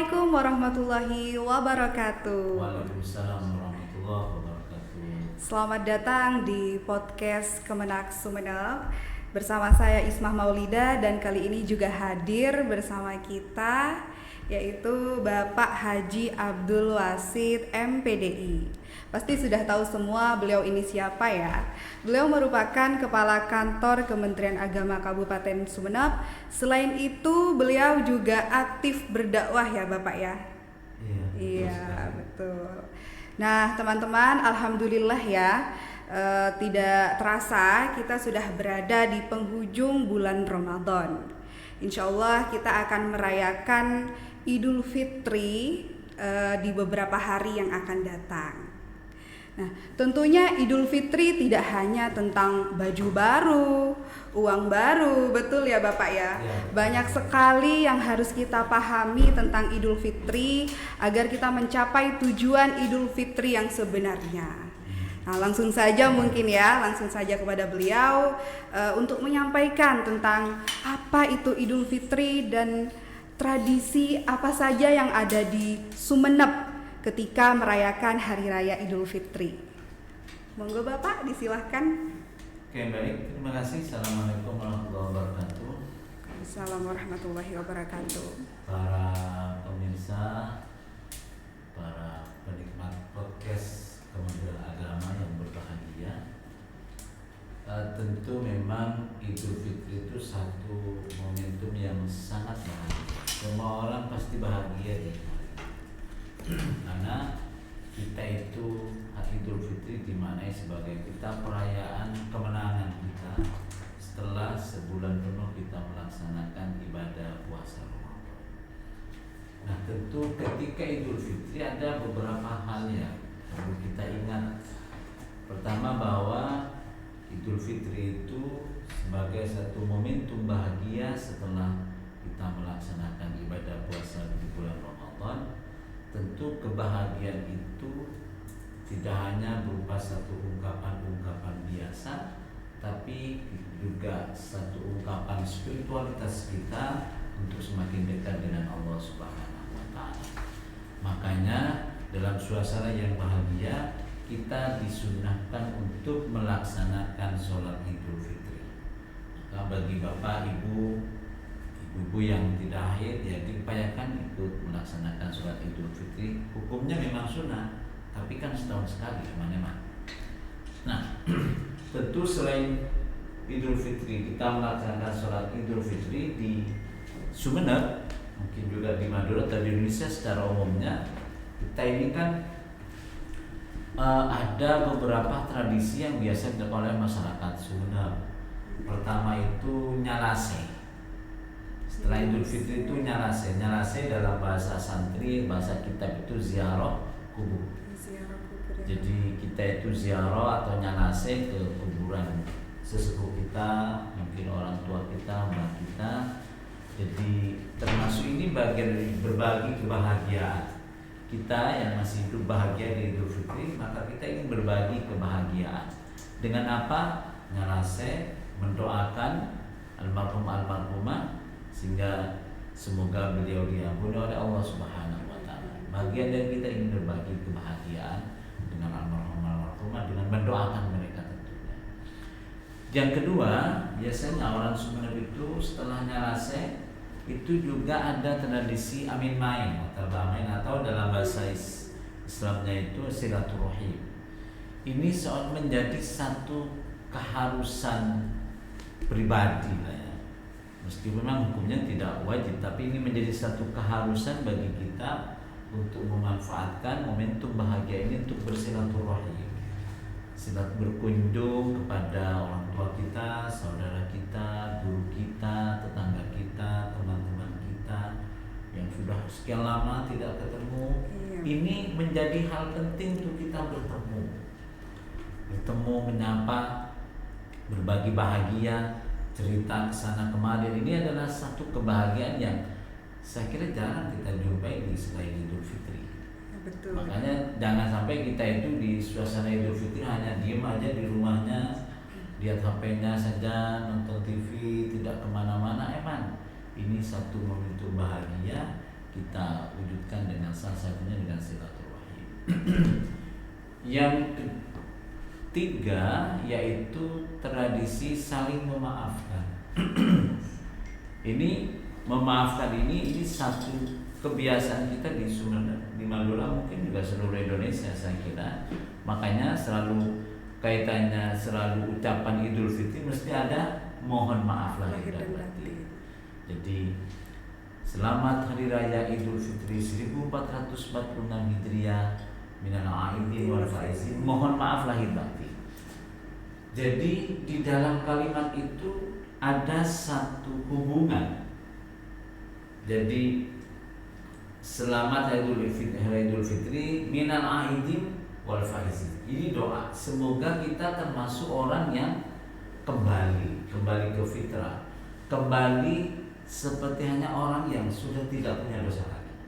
Assalamualaikum warahmatullahi wabarakatuh. Waalaikumsalam warahmatullahi wabarakatuh. Selamat datang di podcast Kemenak Sumeneb. Bersama saya Ismah Maulida dan kali ini juga hadir bersama kita yaitu Bapak Haji Abdul Wasid MPDI. Pasti sudah tahu semua beliau ini siapa ya. Beliau merupakan Kepala Kantor Kementerian Agama Kabupaten Sumeneb. Selain itu beliau juga aktif berdakwah ya Bapak ya. Iya betul. Nah teman-teman, alhamdulillah ya, tidak terasa kita sudah berada di penghujung bulan Ramadan. Insya Allah kita akan merayakan Idul Fitri di beberapa hari yang akan datang. Nah, tentunya Idul Fitri tidak hanya tentang baju baru, uang baru, betul ya Bapak ya? Banyak sekali yang harus kita pahami tentang Idul Fitri agar kita mencapai tujuan Idul Fitri yang sebenarnya. Nah, langsung saja kepada beliau untuk menyampaikan tentang apa itu Idul Fitri dan tradisi apa saja yang ada di Sumeneb ketika merayakan Hari Raya Idul Fitri. Monggo Bapak, disilahkan. Oke, baik, terima kasih. Assalamualaikum warahmatullahi wabarakatuh. Assalamualaikum warahmatullahi wabarakatuh. Para pemirsa, para penikmat podcast Kementerian Agama yang berbahagia, tentu memang Idul Fitri itu satu momentum yang sangat bahagia. Semua orang pasti bahagia di karena kita itu Idul Fitri dimaknai sebagai kita perayaan kemenangan kita setelah sebulan penuh kita melaksanakan ibadah puasa Ramadan. Nah tentu ketika Idul Fitri ada beberapa hal yang perlu kita ingat. Pertama bahwa Idul Fitri itu sebagai satu momentum bahagia setelah kita melaksanakan ibadah puasa di bulan Ramadan. Tentu kebahagiaan itu tidak hanya berupa satu ungkapan-ungkapan biasa, tapi juga satu ungkapan spiritualitas kita untuk semakin dekat dengan Allah Subhanahu wa Ta'ala. Makanya dalam suasana yang bahagia kita disunahkan untuk melaksanakan sholat Idul Fitri. Maka bagi Bapak, Ibu yang tidak haid ya diupayakan ikut melaksanakan sholat Idul Fitri. Hukumnya memang sunnah, tapi kan setahun sekali teman-teman. Nah, tentu selain Idul Fitri kita melaksanakan sholat Idul Fitri di Sumeneb, mungkin juga di Madura atau di Indonesia secara umumnya. Kita ini kan ada beberapa tradisi yang biasa dilakukan oleh masyarakat Sumeneb. Pertama itu nyalase. Setelah Idul Fitri itu nyalase dalam bahasa santri, bahasa kitab itu ziarah kubur. Jadi kita itu ziarah atau nyalase ke kuburan sesepuh kita, mungkin orang tua kita, mbah kita. Jadi termasuk ini bagian dari berbagi kebahagiaan. Kita yang masih hidup bahagia di Idul Fitri, maka kita ingin berbagi kebahagiaan. Dengan apa? Nyalase, mendoakan almarhumah sehingga semoga beliau diampuni oleh Allah Subhanahu wa Ta'ala. Bagian dari kita ingin berbagi kebahagiaan dengan almarhumah dengan mendoakan mereka tentunya. Yang kedua, biasanya orang Sumeneb itu setelah nyalase itu juga ada tradisi amin main atau dalam bahasa Islamnya itu silaturahim. Ini soal menjadi satu keharusan pribadi lah ya. Meskipun memang hukumnya tidak wajib, tapi ini menjadi satu keharusan bagi kita untuk memanfaatkan momentum bahagia ini untuk bersilaturahim. Silat berkunjung kepada orang tua kita, saudara kita, guru kita, tetangga kita, teman-teman kita yang sudah sekian lama tidak ketemu. Ini menjadi hal penting untuk kita bertemu, menyapa, berbagi bahagia, cerita kesana kemari. Ini adalah satu kebahagiaan yang saya kira jarang kita jumpai di selain Idul Fitri. Betul. Makanya jangan sampai kita itu di suasana Idul Fitri hanya diem aja di rumahnya, lihat HP-nya saja, nonton TV, tidak kemana-mana. Emang ini satu momentum bahagia kita wujudkan dengan salah satunya dengan silaturahim. Yang ketiga yaitu tradisi saling memaafkan. Ini memaafkan ini satu kebiasaan kita di Sumeneb, di Madura, mungkin juga seluruh Indonesia saya kira. Makanya selalu kaitannya selalu ucapan Idul Fitri mesti ada mohon maaf lahir dan batin. Jadi selamat Hari Raya Idul Fitri 1446 Hijriah minal aidin wal faizin, mohon maaf lahir batin. Jadi di dalam kalimat itu ada satu hubungan. Jadi selamat Hari Idul Fitri minal aidin wal faizin. Ini doa, semoga kita termasuk orang yang kembali ke fitrah, kembali seperti hanya orang yang sudah tidak punya dosa lagi.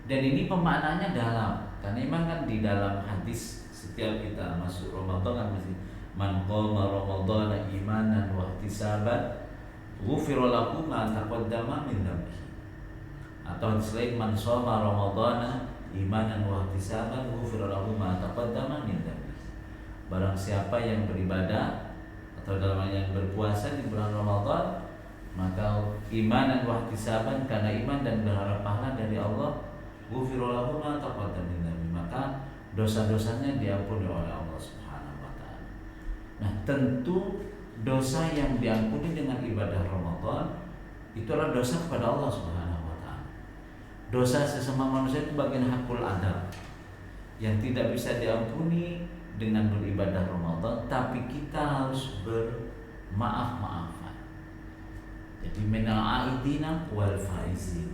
Dan ini pemaknanya dalam, karena memang kan di dalam hadis setiap kita masuk Ramadan kan mesti man qama ramadhana imanan wa ihtisaban ghufira lahu ma taqaddama min dhanbihi. Atau selain man shoma ramadhana imanan wa ihtisaban ghufira lahu ma taqaddama min dhanbihi. Barang siapa yang beribadah atau dalam yang berpuasa di bulan Ramadan, maka imanan wa ihtisaban, karena iman dan berharap pahala dari Allah, ghufira lahu ma taqaddama min dhanbihi, maka dosa-dosanya diampuni oleh Allah Subhanahu wa taala. Nah, tentu dosa yang diampuni dengan ibadah Ramadan itu adalah dosa kepada Allah Subhanahu wa taala. Dosa sesama manusia itu bagian hakul adab yang tidak bisa diampuni dengan beribadah Ramadan, tapi kita harus bermaaf-maafan. Jadi minal aidina wal faizin,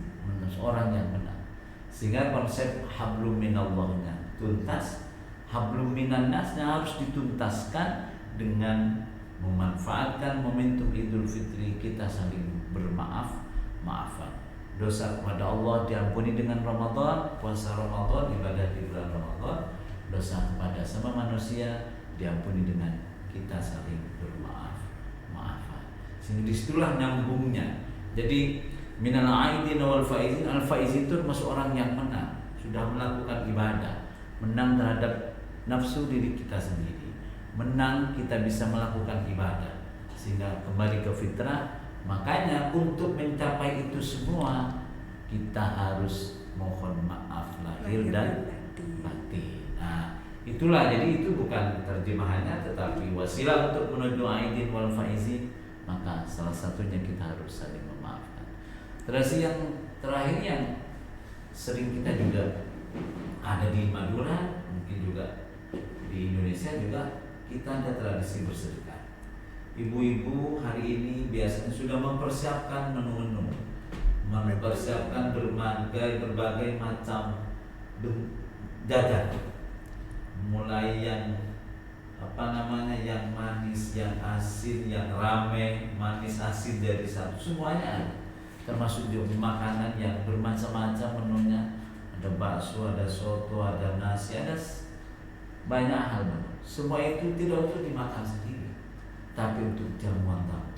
orang yang benar. Sehingga konsep hablum minallahnya tuntas, hablum minannasnya harus dituntaskan dengan memanfaatkan momentum Idul Fitri kita saling bermaaf-maafan. Dosa kepada Allah diampuni dengan Ramadan, puasa Ramadan, ibadah di bulan Ramadan. Dosa kepada sama manusia diampuni dengan kita saling bermaaf-maafan. Sehingga disitulah nyambungnya. Jadi minal aidin wal faizin, al faizin itu masuk orang yang menang, sudah melakukan ibadah, menang terhadap nafsu diri kita sendiri, menang kita bisa melakukan ibadah sehingga kembali ke fitrah. Makanya untuk mencapai itu semua kita harus mohon maaf lahir dan batin. Nah, itulah, jadi itu bukan terjemahannya tetapi wasilah untuk menuju aidin wal faizin. Maka salah satunya kita harus saling memaafkan. Tradisi yang terakhir yang sering kita juga ada di Madura, mungkin juga di Indonesia juga, kita ada tradisi bersedekah. Ibu-ibu hari ini biasanya sudah mempersiapkan menu-menu, mempersiapkan berbagai macam jajan, mulai yang yang manis, yang asin, yang rame, manis asin dari satu, semuanya ada. Termasuk juga makanan yang bermacam-macam menunya, ada bakso, ada soto, ada nasi, ada banyak hal. Semua itu tidak untuk dimakan sendiri, tapi untuk jamuan tamu.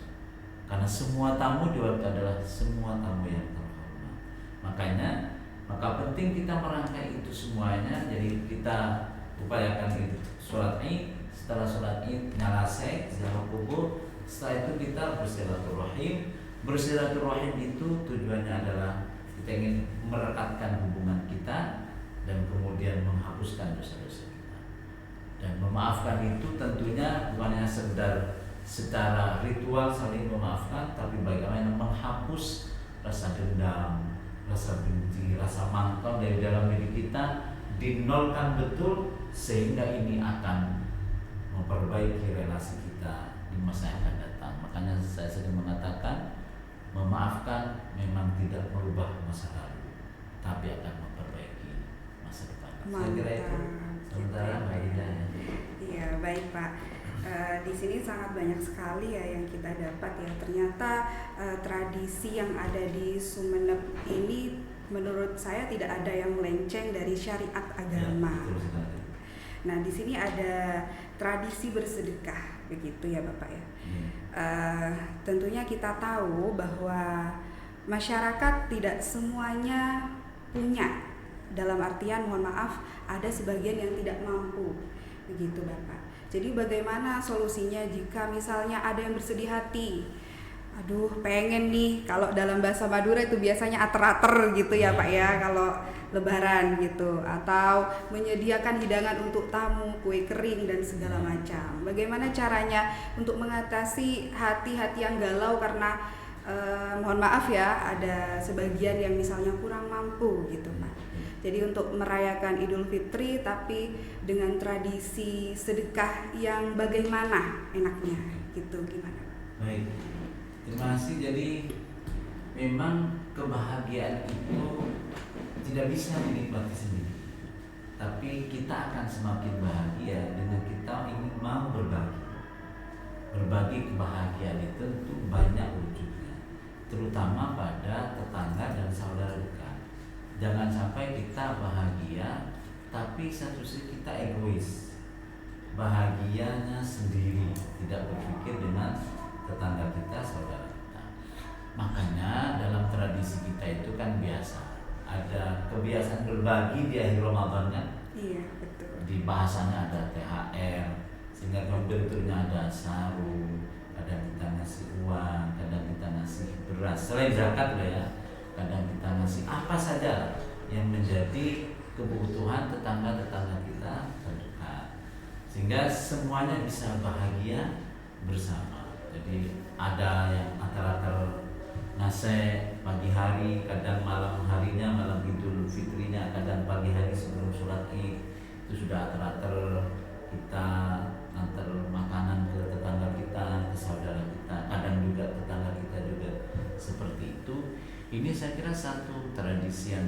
Karena semua tamu adalah semua tamu yang terhormat. Maka penting kita merangkai itu semuanya. Jadi kita upayakan itu. Sholat Id, setelah sholat Id nyalase, ziarah kubur. Setelah itu kita bersilaturahim. Bersilaturahim itu tujuannya adalah kita ingin merekatkan hubungan kita dan kemudian menghapuskan dosa-dosa kita. Dan memaafkan itu tentunya bukan hanya secara ritual saling memaafkan, tapi bagaimana menghapus rasa dendam, rasa benci, rasa mangkal dari dalam diri kita, dinolkan betul, sehingga ini akan memperbaiki relasi kita di masa yang akan datang. Makanya saya sering mengatakan, memaafkan memang tidak merubah masa lalu, tapi akan memperbaiki masa depan. Saya kira itu sementara Mbak Ida. Iya, baik Pak. Di sini sangat banyak sekali ya yang kita dapat ya. Ternyata tradisi yang ada di Sumeneb ini menurut saya tidak ada yang melenceng dari syariat agama. Ya, nah, di sini ada tradisi bersedekah begitu ya Bapak ya. Tentunya kita tahu bahwa masyarakat tidak semuanya punya. Dalam artian mohon maaf, ada sebagian yang tidak mampu. Begitu Bapak. Jadi bagaimana solusinya jika misalnya ada yang bersedih hati? Aduh, pengen nih, kalau dalam bahasa Madura itu biasanya ater-ater gitu ya Pak ya, kalau lebaran gitu, atau menyediakan hidangan untuk tamu, kue kering dan segala macam. Bagaimana caranya untuk mengatasi hati-hati yang galau karena mohon maaf ya, ada sebagian yang misalnya kurang mampu gitu Pak. Jadi untuk merayakan Idul Fitri tapi dengan tradisi sedekah yang bagaimana enaknya gitu, gimana Pak? Baik. Terima kasih. Jadi memang kebahagiaan itu tidak bisa dinikmati sendiri, tapi kita akan semakin bahagia dengan kita ingin mau berbagi. Berbagi kebahagiaan itu tentu banyak wujudnya, terutama pada tetangga dan saudara dekat. Jangan sampai kita bahagia tapi satu sisi kita egois, bahagianya sendiri, tidak berpikir dengan tetangga kita, saudara kita. Makanya dalam tradisi kita itu kan biasa ada kebiasaan berbagi di akhir Ramadan kan? Iya, betul. Di bahasanya ada THR, sehingga bentuknya ada sarung, kadang kita ngasih uang, kadang kita ngasih beras, selain zakat lah ya, kadang kita ngasih apa saja yang menjadi kebutuhan tetangga-tetangga kita terdekat, sehingga semuanya bisa bahagia bersama. Jadi ada yang atar-atar nase pagi hari, kadang malam harinya, malam Idul Fitrinya, kadang pagi hari sebelum sholat Id, itu sudah atar-atar kita antar makanan ke tetangga kita, ke saudara kita, kadang juga tetangga kita juga seperti itu. Ini saya kira satu tradisi yang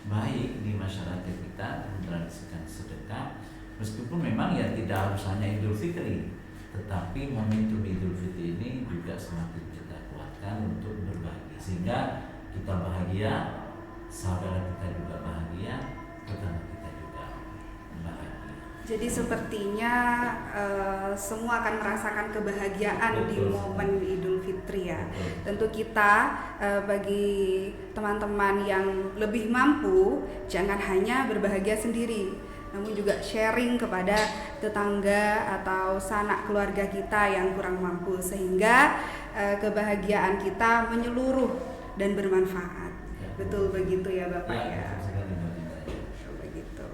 baik di masyarakat kita, mentradisikan sedekah, meskipun memang ya tidak harus hanya Idul Fitri, tetapi momentum Idul Fitri ini juga semakin kita kuatkan untuk berbagi, sehingga kita bahagia, saudara kita juga bahagia, tetangga kita juga bahagia. Jadi sepertinya semua akan merasakan kebahagiaan. Betul. Di momen Idul Fitri ya. Betul. Tentu kita bagi teman-teman yang lebih mampu, jangan hanya berbahagia sendiri, namun juga sharing kepada tetangga atau sanak keluarga kita yang kurang mampu, sehingga kebahagiaan kita menyeluruh dan bermanfaat. Ya. Betul begitu ya Bapak ya. Begitu.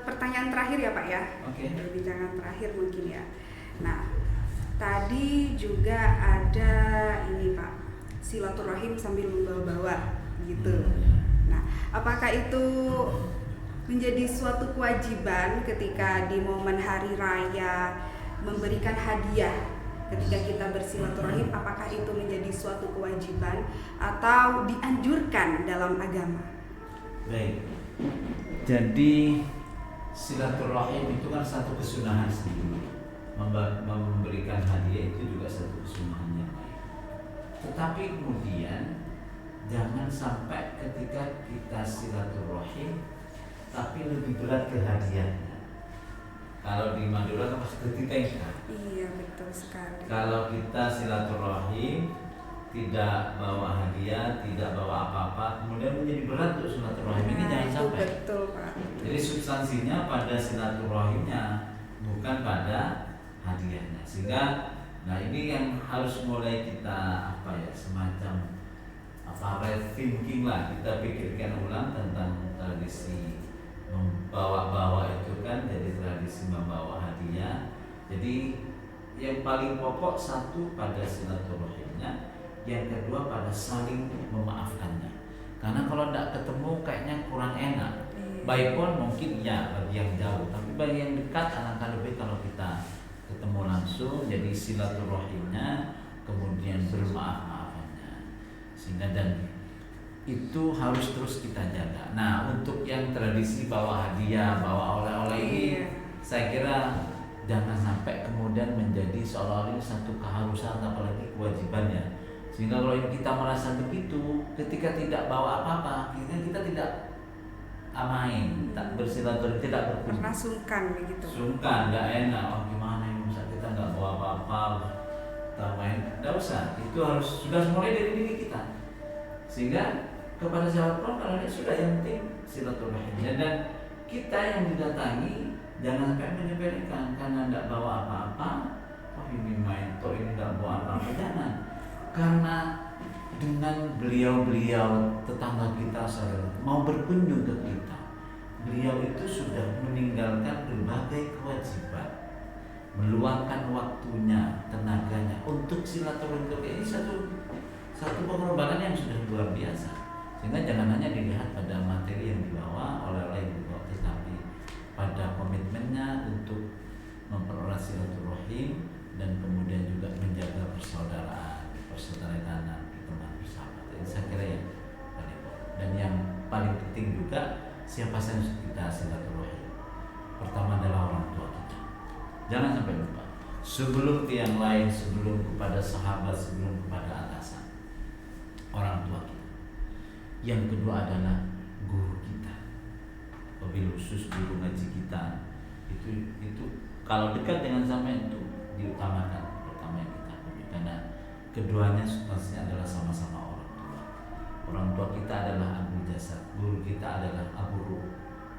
Pertanyaan terakhir ya Pak ya. Oke. Perbincangan terakhir mungkin ya. Nah, tadi juga ada ini Pak, silaturahim sambil membawa-bawa gitu. Nah, apakah itu menjadi suatu kewajiban ketika di momen hari raya memberikan hadiah ketika kita bersilaturahim? Apakah itu menjadi suatu kewajiban atau dianjurkan dalam agama? Baik. Jadi silaturahim itu kan satu kesunahan sendiri. Memberikan hadiah itu juga satu kesunahan yang baik. Tetapi kemudian jangan sampai ketika kita silaturahim tapi lebih berat ke hadiahnya. Kalau di Madura kan pasti ketika. Iya, betul sekali. Kalau kita silaturahim tidak bawa hadiah, tidak bawa apa-apa, kemudian menjadi berat untuk silaturahim. Ini jangan sampai. Betul, Pak. Jadi substansinya pada silaturahimnya, bukan pada hadiahnya. Sehingga, nah ini yang harus mulai kita semacam rethinking lah, kita pikirkan ulang tentang tradisi membawa-bawa itu kan, jadi tradisi membawa hadiah. Jadi yang paling pokok satu pada silaturahimnya, yang kedua pada saling memaafkannya. Karena kalau tidak ketemu kayaknya kurang enak. Baik pun mungkin ya bagi yang jauh, tapi bagi yang dekat alangkah lebih kalau kita ketemu langsung. Jadi silaturahimnya, kemudian bermaaf-maafannya, sehingga dan itu harus terus kita jaga. Nah, untuk yang tradisi bawa hadiah, bawa oleh-oleh ini, saya kira jangan sampai kemudian menjadi seolah-olah ini satu keharusan apalagi kewajibannya. Sehingga kalau kita merasa begitu, ketika tidak bawa apa-apa, kita tidak main, tak bersilaturahmi, tidak berkumpul. Karena sungkan begitu. Sungkan, nggak enak. Oh gimana ini, masa kita nggak bawa apa-apa, tambahin, tidak usah. Itu harus sudah mulai dari diri kita. Sehingga kepada siapapun kalau ini sudah yang penting silaturahimnya, dan kita yang didatangi jangan sampai menyepelekan karena tidak bawa apa-apa. Oh ini main, toh ini tidak bawa apa-apa, jangan. Karena dengan beliau-beliau tetangga kita saudara mau berkunjung ke kita, beliau itu sudah meninggalkan berbagai kewajiban, meluangkan waktunya, tenaganya untuk silaturahim. Ini satu pengorbanan yang sudah luar biasa. Sehingga jangan hanya dilihat pada materi yang dibawa, oleh-oleh yang dibawa, tetapi pada komitmennya untuk mempererat silaturahim dan kemudian juga menjaga persaudaraan teman bersahabat. Ini saya kira yang paling pokok. Dan yang paling penting juga siapa saja kita silaturahim. Pertama adalah orang tua kita. Jangan sampai lupa. Sebelum ke yang lain, sebelum kepada sahabat, sebelum kepada atasan, orang tua kita. Yang kedua adalah guru kita. Wabil khusus guru ngaji kita. Itu kalau dekat dengan sama itu diutamakan pertama yang kita punya, karena keduanya substansinya adalah sama-sama orang tua. Orang tua kita adalah abu jasad, guru kita adalah abu ruh,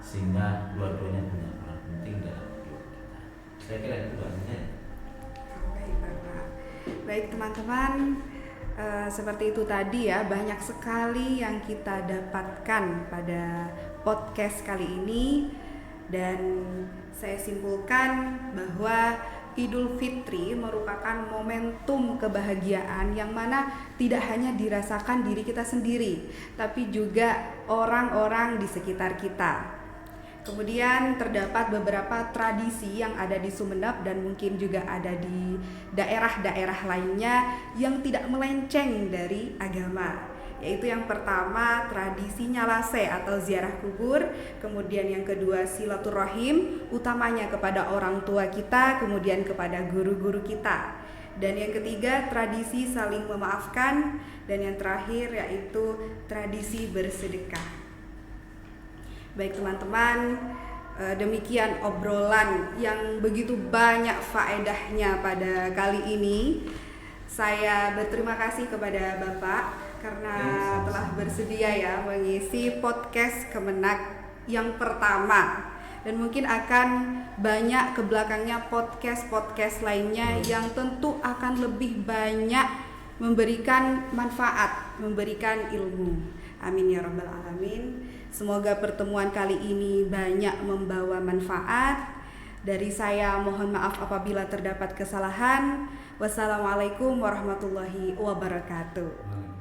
sehingga dua-duanya punya peran penting dalam hidup kita. Saya kira itu artinya. Baik Bapak. Baik teman-teman, seperti itu tadi ya, banyak sekali yang kita dapatkan pada podcast kali ini, dan saya simpulkan bahwa Idul Fitri merupakan momentum kebahagiaan yang mana tidak hanya dirasakan diri kita sendiri, tapi juga orang-orang di sekitar kita. Kemudian terdapat beberapa tradisi yang ada di Sumeneb dan mungkin juga ada di daerah-daerah lainnya yang tidak melenceng dari agama. Yaitu yang pertama tradisi nyalase atau ziarah kubur, kemudian yang kedua silaturahim, utamanya kepada orang tua kita, kemudian kepada guru-guru kita. Dan yang ketiga tradisi saling memaafkan, dan yang terakhir yaitu tradisi bersedekah. Baik teman-teman, demikian obrolan yang begitu banyak faedahnya pada kali ini. Saya berterima kasih kepada Bapak karena telah bersedia ya mengisi podcast Kemenak yang pertama, dan mungkin akan banyak ke belakangnya podcast lainnya yang tentu akan lebih banyak memberikan manfaat, memberikan ilmu. Amin ya rabbal alamin. Semoga pertemuan kali ini banyak membawa manfaat. Dari saya mohon maaf apabila terdapat kesalahan. Wassalamualaikum warahmatullahi wabarakatuh.